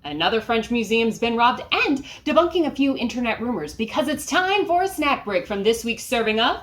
another French museum's been robbed, and debunking a few internet rumors, because it's time for a snack break from this week's serving of...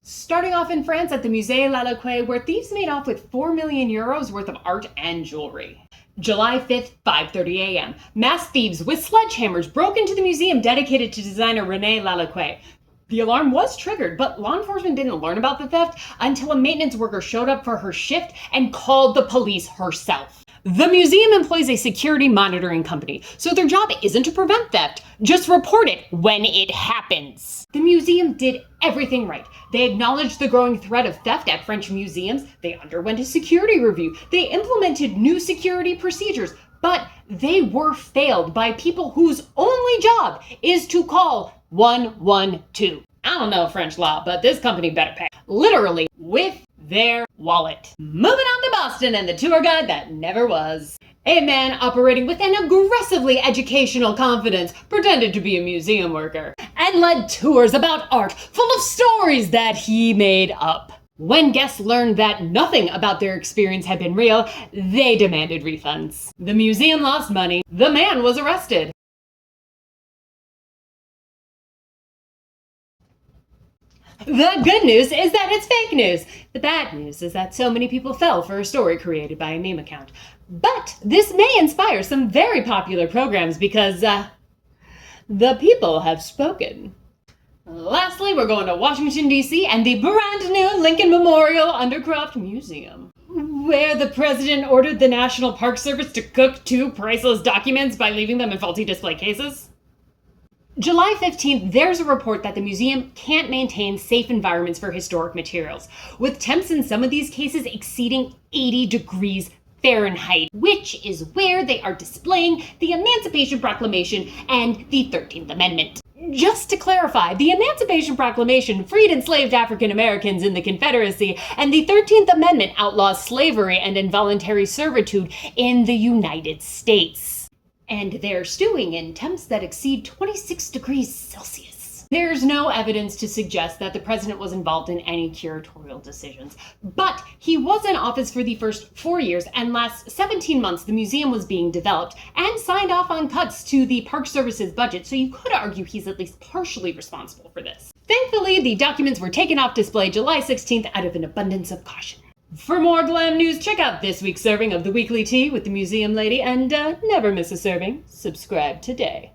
Starting off in France at the Musée Lalaquais, where thieves made off with 4 million euros worth of art and jewelry. July 5th, 5:30 a.m. Masked thieves with sledgehammers broke into the museum dedicated to designer René Lalaquais. The alarm was triggered, but law enforcement didn't learn about the theft until a maintenance worker showed up for her shift and called the police herself. The museum employs a security monitoring company, so their job isn't to prevent theft, just report it when it happens. The museum did everything right. They acknowledged the growing threat of theft at French museums, they underwent a security review, they implemented new security procedures, but they were failed by people whose only job is to call 112. I don't know French law, but this company better pay. Literally, with their wallet. Moving on to Boston and the tour guide that never was. A man operating with an aggressively educational confidence pretended to be a museum worker and led tours about art full of stories that he made up. When guests learned that nothing about their experience had been real, they demanded refunds. The museum lost money. The man was arrested. The good news is that it's fake news. The bad news is that so many people fell for a story created by a meme account. But this may inspire some very popular programs because, the people have spoken. Lastly, we're going to Washington, D.C. and the brand new Lincoln Memorial Undercroft Museum, where the president ordered the National Park Service to cook 2 priceless documents by leaving them in faulty display cases. July 15th, there's a report that the museum can't maintain safe environments for historic materials, with temps in some of these cases exceeding 80 degrees Fahrenheit, which is where they are displaying the Emancipation Proclamation and the 13th Amendment. Just to clarify, the Emancipation Proclamation freed enslaved African Americans in the Confederacy, and the 13th Amendment outlaws slavery and involuntary servitude in the United States. And they're stewing in temps that exceed 26 degrees Celsius. There's no evidence to suggest that the president was involved in any curatorial decisions, but he was in office for the first 4 years, and last 17 months the museum was being developed and signed off on cuts to the Park Service's budget, so you could argue he's at least partially responsible for this. Thankfully, the documents were taken off display July 16th out of an abundance of caution. For more GLAM news, check out this week's serving of the Weekly Tea with the Museum Lady, and never miss a serving. Subscribe today.